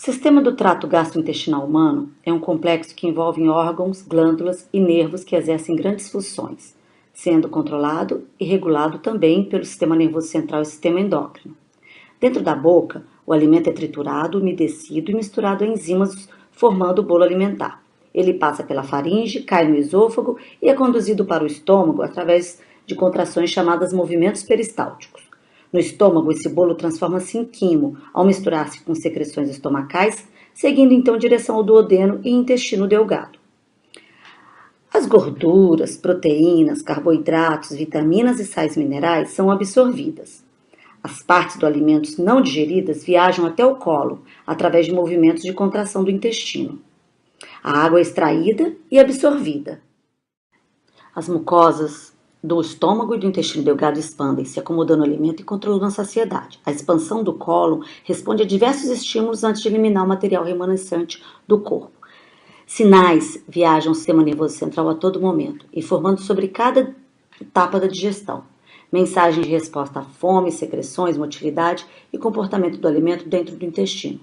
O sistema do trato gastrointestinal humano é um complexo que envolve órgãos, glândulas e nervos que exercem grandes funções, sendo controlado e regulado também pelo sistema nervoso central e sistema endócrino. Dentro da boca, o alimento é triturado, umedecido e misturado a enzimas, formando o bolo alimentar. Ele passa pela faringe, cai no esôfago e é conduzido para o estômago através de contrações chamadas movimentos peristálticos. No estômago, esse bolo transforma-se em quimo ao misturar-se com secreções estomacais, seguindo então direção ao duodeno e intestino delgado. As gorduras, proteínas, carboidratos, vitaminas e sais minerais são absorvidas. As partes do alimento não digeridas viajam até o colo, através de movimentos de contração do intestino. A água é extraída e absorvida. As mucosas do estômago e do intestino delgado expandem-se, acomodando o alimento e controlando a saciedade. A expansão do cólon responde a diversos estímulos antes de eliminar o material remanescente do corpo. Sinais viajam ao sistema nervoso central a todo momento, informando sobre cada etapa da digestão. Mensagens de resposta à fome, secreções, motilidade e comportamento do alimento dentro do intestino.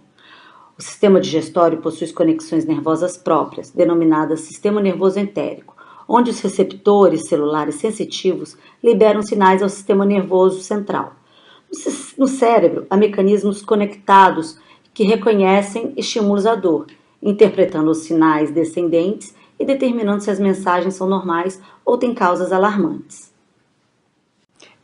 O sistema digestório possui conexões nervosas próprias, denominadas sistema nervoso entérico, onde os receptores celulares sensitivos liberam sinais ao sistema nervoso central. No cérebro, há mecanismos conectados que reconhecem estímulos à dor, interpretando os sinais descendentes e determinando se as mensagens são normais ou têm causas alarmantes.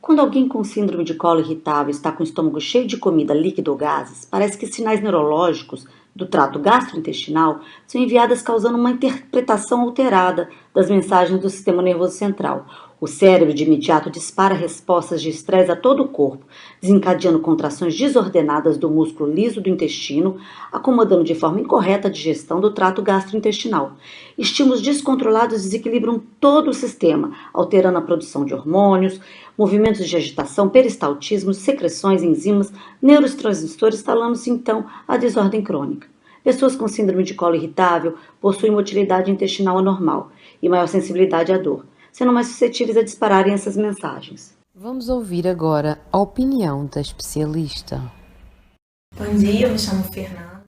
Quando alguém com síndrome de colo irritável está com o estômago cheio de comida, líquido ou gases, parece que sinais neurológicos do trato gastrointestinal são enviadas causando uma interpretação alterada das mensagens do sistema nervoso central. O cérebro de imediato dispara respostas de estresse a todo o corpo, desencadeando contrações desordenadas do músculo liso do intestino, acomodando de forma incorreta a digestão do trato gastrointestinal. Estímulos descontrolados desequilibram todo o sistema, alterando a produção de hormônios, movimentos de agitação, peristaltismo, secreções, enzimas, neurotransmissores, instalando-se então a desordem crônica. Pessoas com síndrome de colo irritável possuem motilidade intestinal anormal e maior sensibilidade à dor, sendo mais suscetíveis a dispararem essas mensagens. Vamos ouvir agora a opinião da especialista. Bom dia, eu me chamo Fernanda.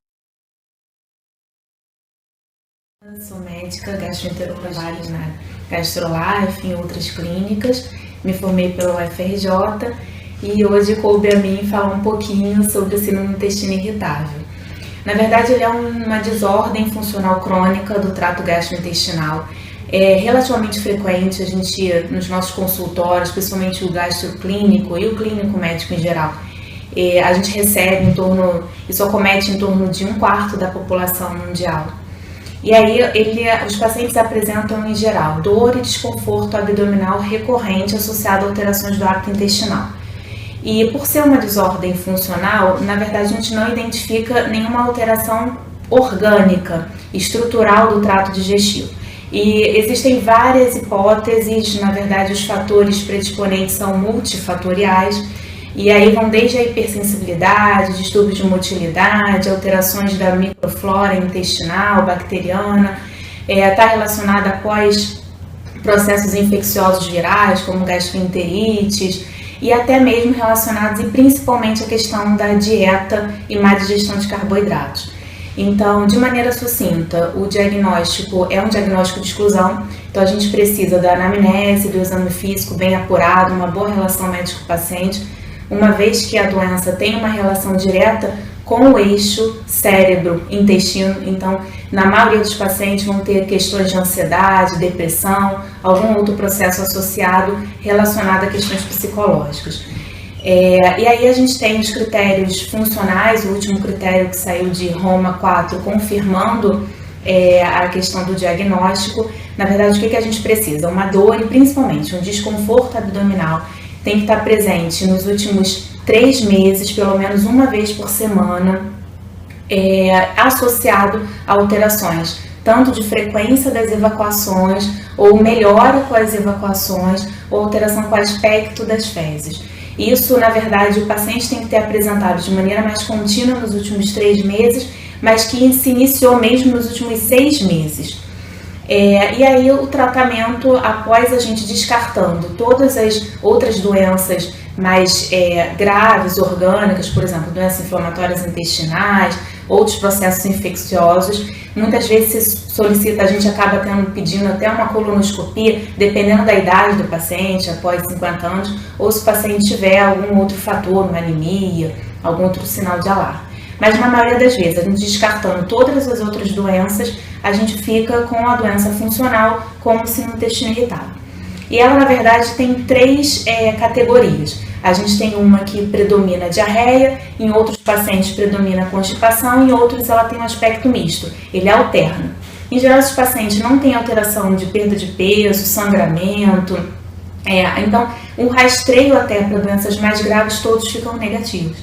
Sou médica gastroenterologista, trabalho na GastroLife, em outras clínicas. Me formei pela UFRJ e hoje coube a mim falar um pouquinho sobre o síndrome do intestino irritável. Na verdade, ele é uma desordem funcional crônica do trato gastrointestinal. É relativamente frequente a gente, nos nossos consultórios, principalmente o gastroclínico e o clínico médico em geral, a gente recebe isso acomete em torno de 1/4 da população mundial. E aí os pacientes apresentam em geral dor e desconforto abdominal recorrente associado a alterações do hábito intestinal. E por ser uma desordem funcional, na verdade a gente não identifica nenhuma alteração orgânica, estrutural do trato digestivo. E existem várias hipóteses, na verdade os fatores predisponentes são multifatoriais, e aí vão desde a hipersensibilidade, distúrbios de motilidade, alterações da microflora intestinal, bacteriana, está relacionada após processos infecciosos virais, como gastroenterites, e até mesmo relacionados, e principalmente a questão da dieta e má digestão de carboidratos. Então, de maneira sucinta, o diagnóstico é um diagnóstico de exclusão, então a gente precisa da anamnese, do exame físico bem apurado, uma boa relação médico-paciente, uma vez que a doença tem uma relação direta com o eixo cérebro-intestino, então na maioria dos pacientes vão ter questões de ansiedade, depressão, algum outro processo associado relacionado a questões psicológicas. E aí a gente tem os critérios funcionais, o último critério que saiu de Roma 4, confirmando a questão do diagnóstico. Na verdade, o que a gente precisa? Uma dor e principalmente um desconforto abdominal tem que estar presente nos últimos 3 meses, pelo menos uma vez por semana, associado a alterações, tanto de frequência das evacuações, ou melhora com as evacuações, ou alteração com o aspecto das fezes. Isso, na verdade, o paciente tem que ter apresentado de maneira mais contínua nos últimos 3 meses, mas que se iniciou mesmo nos últimos 6 meses. E aí o tratamento, após a gente descartando todas as outras doenças mais graves, orgânicas, por exemplo, doenças inflamatórias intestinais, outros processos infecciosos, muitas vezes se solicita, a gente acaba pedindo até uma colonoscopia, dependendo da idade do paciente, após 50 anos, ou se o paciente tiver algum outro fator, uma anemia, algum outro sinal de alarme. Mas na maioria das vezes, a gente descartando todas as outras doenças, a gente fica com a doença funcional, como síndrome do intestino irritável. E ela, na verdade, tem três categorias. A gente tem uma que predomina diarreia, em outros pacientes predomina constipação, em outros ela tem um aspecto misto, ele alterna. Em geral, esses pacientes não têm alteração de perda de peso, sangramento, então o rastreio até para doenças mais graves todos ficam negativos.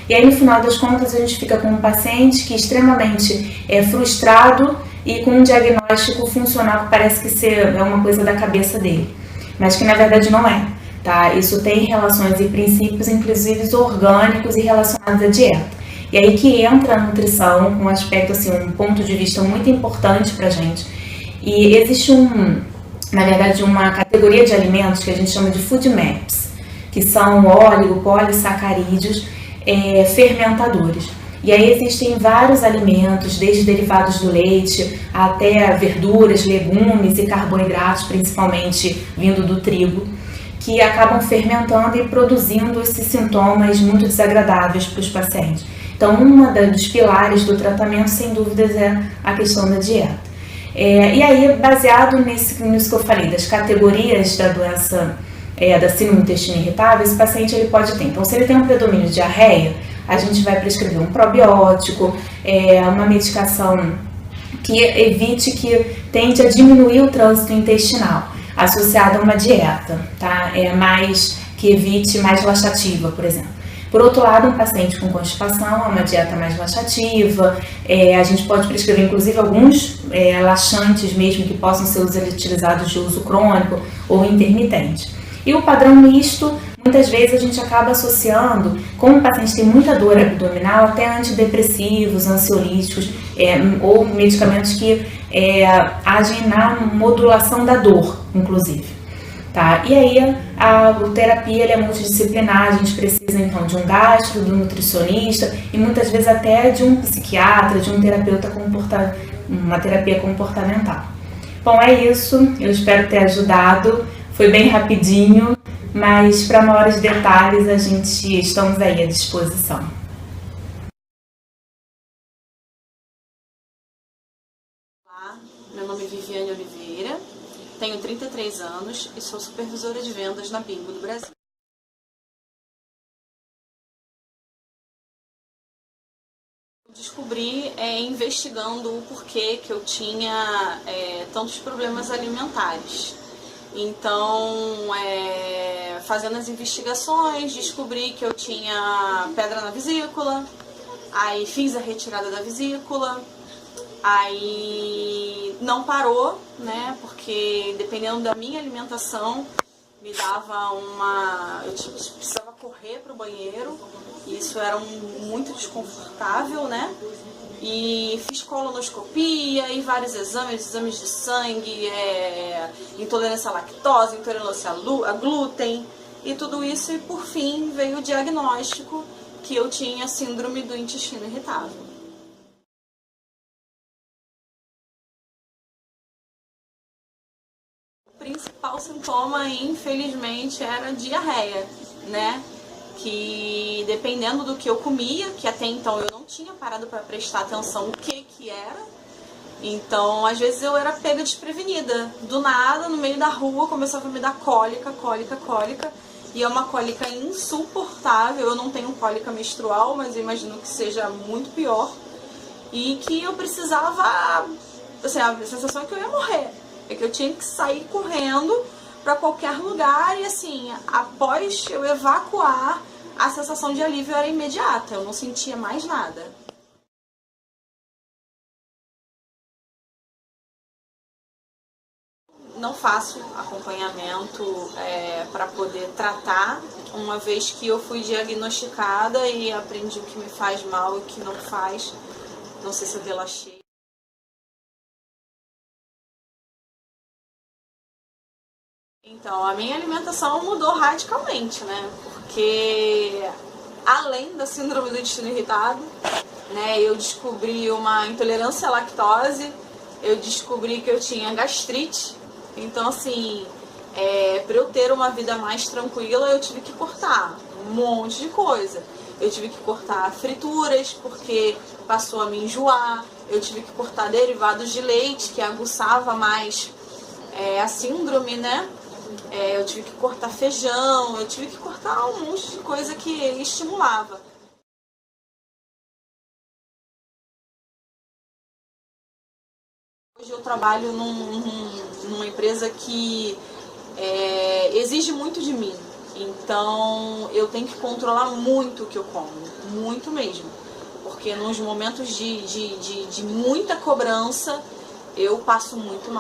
E aí, no final das contas, a gente fica com um paciente que é extremamente frustrado e com um diagnóstico funcional que parece que é uma coisa da cabeça dele, mas que na verdade não é. Tá? Isso tem relações e princípios, inclusive orgânicos e relacionados à dieta. E aí que entra a nutrição com um aspecto, assim, um ponto de vista muito importante pra gente. E existe na verdade, uma categoria de alimentos que a gente chama de food maps, que são polisacarídeos fermentadores. E aí existem vários alimentos, desde derivados do leite até verduras, legumes e carboidratos, principalmente vindo do trigo, que acabam fermentando e produzindo esses sintomas muito desagradáveis para os pacientes. Então, dos pilares do tratamento, sem dúvidas, é a questão da dieta. E aí, baseado nisso que eu falei, das categorias da doença, da síndrome do intestino irritável, esse paciente ele pode ter. Então, se ele tem um predomínio de diarreia, a gente vai prescrever um probiótico, uma medicação que evite, que tende a diminuir o trânsito intestinal, associada a uma dieta, tá? Que evite mais laxativa, por exemplo. Por outro lado, um paciente com constipação é uma dieta mais laxativa, a gente pode prescrever inclusive alguns laxantes mesmo que possam ser utilizados de uso crônico ou intermitente. E o padrão misto, muitas vezes a gente acaba associando, como o paciente tem muita dor abdominal, até antidepressivos, ansiolíticos ou medicamentos que agem na modulação da dor, inclusive. Tá? E aí a terapia é multidisciplinar, a gente precisa então de um gastro, de um nutricionista e muitas vezes até de um psiquiatra, de um terapeuta uma terapia comportamental. Bom, é isso, eu espero ter ajudado, foi bem rapidinho, mas para maiores detalhes estamos aí à disposição. Olá, meu nome é Viviane Oliveira, tenho 33 anos e sou supervisora de vendas na Bingo do Brasil. Descobri investigando o porquê que eu tinha tantos problemas alimentares. Então, fazendo as investigações, descobri que eu tinha pedra na vesícula, aí fiz a retirada da vesícula, aí não parou, né, porque dependendo da minha alimentação, me dava eu precisava correr para o banheiro, e isso era muito desconfortável, né? E fiz colonoscopia e vários exames de sangue, intolerância à lactose, intolerância a glúten e tudo isso, e por fim veio o diagnóstico que eu tinha síndrome do intestino irritável. O principal sintoma, infelizmente, era diarreia, né? Que dependendo do que eu comia, que até então eu não tinha parado para prestar atenção o que era, então às vezes eu era pega desprevenida, do nada, no meio da rua, começava a me dar cólica, e é uma cólica insuportável. Eu não tenho cólica menstrual, mas eu imagino que seja muito pior, e que eu precisava, assim, a sensação é que eu ia morrer, é que eu tinha que sair correndo para qualquer lugar, e assim, após eu evacuar, a sensação de alívio era imediata, eu não sentia mais nada. Não faço acompanhamento para poder tratar, uma vez que eu fui diagnosticada e aprendi o que me faz mal e o que não faz. Não sei se eu relaxei. Então, a minha alimentação mudou radicalmente, né? porque além da síndrome do intestino irritado, né, eu descobri uma intolerância à lactose, eu descobri que eu tinha gastrite. Então, assim, para eu ter uma vida mais tranquila, eu tive que cortar um monte de coisa. Eu tive que cortar frituras, porque passou a me enjoar. Eu tive que cortar derivados de leite, que aguçava mais a síndrome, né? Eu tive que cortar feijão, eu tive que cortar um monte de coisa que estimulava. Hoje eu trabalho numa empresa que exige muito de mim. Então eu tenho que controlar muito o que eu como, muito mesmo. Porque nos momentos de muita cobrança eu passo muito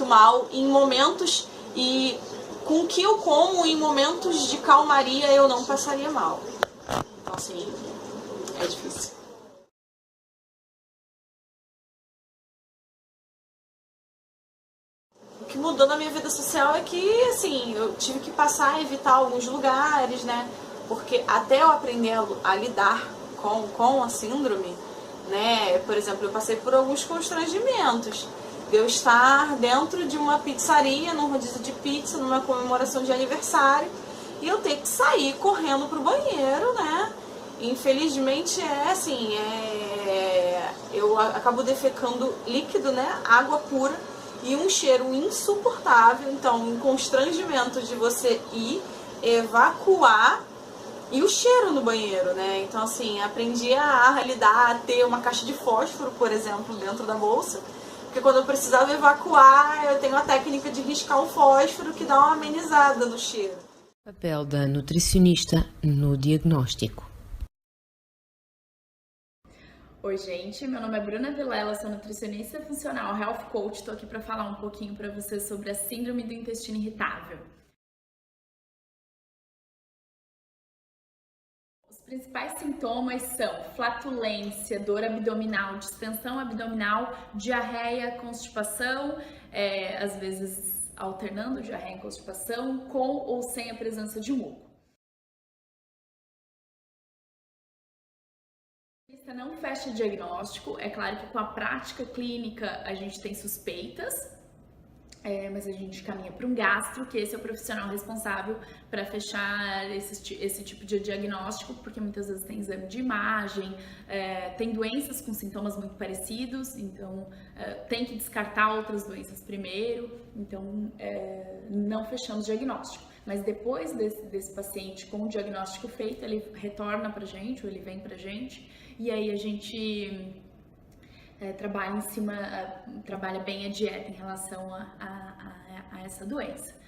mal em momentos, e com o que eu como em momentos de calmaria eu não passaria mal. Então assim, é difícil. O que mudou na minha vida social é que, assim, eu tive que passar a evitar alguns lugares, né? Porque até eu aprender a lidar com a síndrome, né? Por exemplo, eu passei por alguns constrangimentos. De eu estar dentro de uma pizzaria, num rodízio de pizza, numa comemoração de aniversário, e eu ter que sair correndo pro banheiro, né? Infelizmente eu acabo defecando líquido, né? Água pura. E um cheiro insuportável, então um constrangimento de você ir evacuar, e o cheiro no banheiro, né? Então assim, aprendi a lidar, a ter uma caixa de fósforo, por exemplo, dentro da bolsa, porque quando eu precisava evacuar, eu tenho a técnica de riscar um fósforo que dá uma amenizada no cheiro. Papel da nutricionista no diagnóstico. Oi gente, meu nome é Bruna Vilela, sou nutricionista funcional, health coach, estou aqui para falar um pouquinho para vocês sobre a síndrome do intestino irritável. Os principais sintomas são flatulência, dor abdominal, distensão abdominal, diarreia, constipação, às vezes alternando diarreia e constipação, com ou sem a presença de muco. Não fecha diagnóstico, é claro que com a prática clínica a gente tem suspeitas, mas a gente caminha para um gastro, que esse é o profissional responsável para fechar esse tipo de diagnóstico, porque muitas vezes tem exame de imagem, tem doenças com sintomas muito parecidos, então tem que descartar outras doenças primeiro, então não fechamos diagnóstico. Mas depois desse paciente com o diagnóstico feito, ele retorna pra gente, ou ele vem pra gente, e aí a gente trabalha bem a dieta em relação a essa doença.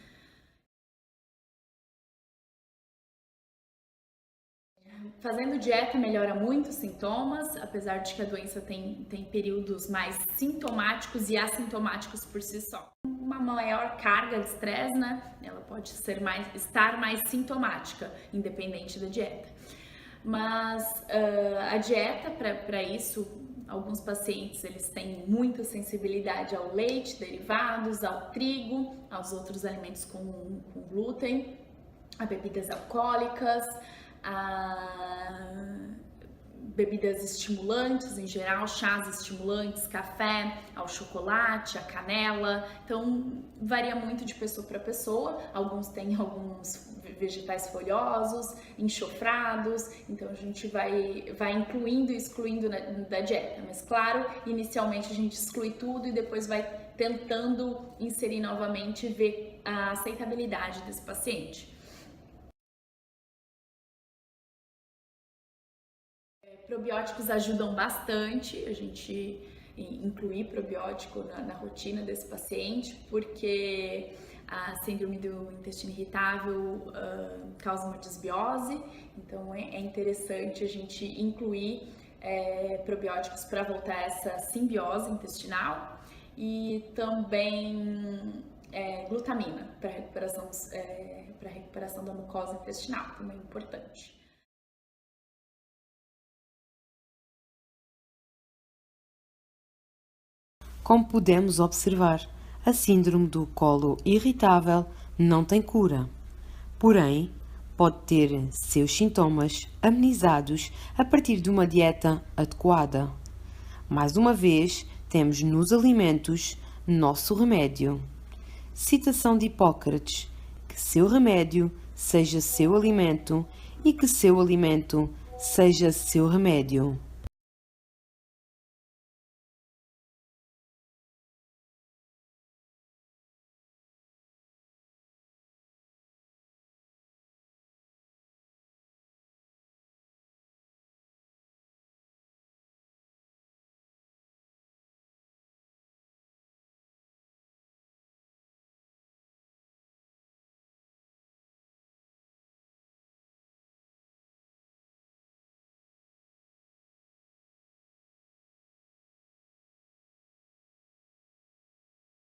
Fazendo dieta melhora muito os sintomas, apesar de que a doença tem períodos mais sintomáticos e assintomáticos por si só. Uma maior carga de estresse, né? Ela pode estar mais sintomática, independente da dieta. Mas a dieta, para isso, alguns pacientes eles têm muita sensibilidade ao leite, derivados, ao trigo, aos outros alimentos com glúten, a bebidas alcoólicas, a bebidas estimulantes em geral, chás estimulantes, café, ao chocolate, a canela. Então varia muito de pessoa para pessoa. Alguns têm alguns vegetais folhosos, enxofrados, então a gente vai incluindo e excluindo da dieta. Mas claro, inicialmente a gente exclui tudo e depois vai tentando inserir novamente e ver a aceitabilidade desse paciente. Probióticos ajudam bastante, a gente incluir probiótico na rotina desse paciente, porque a síndrome do intestino irritável causa uma desbiose, então é interessante a gente incluir probióticos para voltar a essa simbiose intestinal, e também glutamina para recuperação da mucosa intestinal, também é importante. Como podemos observar, a síndrome do colo irritável não tem cura. Porém, pode ter seus sintomas amenizados a partir de uma dieta adequada. Mais uma vez, temos nos alimentos nosso remédio. Citação de Hipócrates: que seu remédio seja seu alimento e que seu alimento seja seu remédio.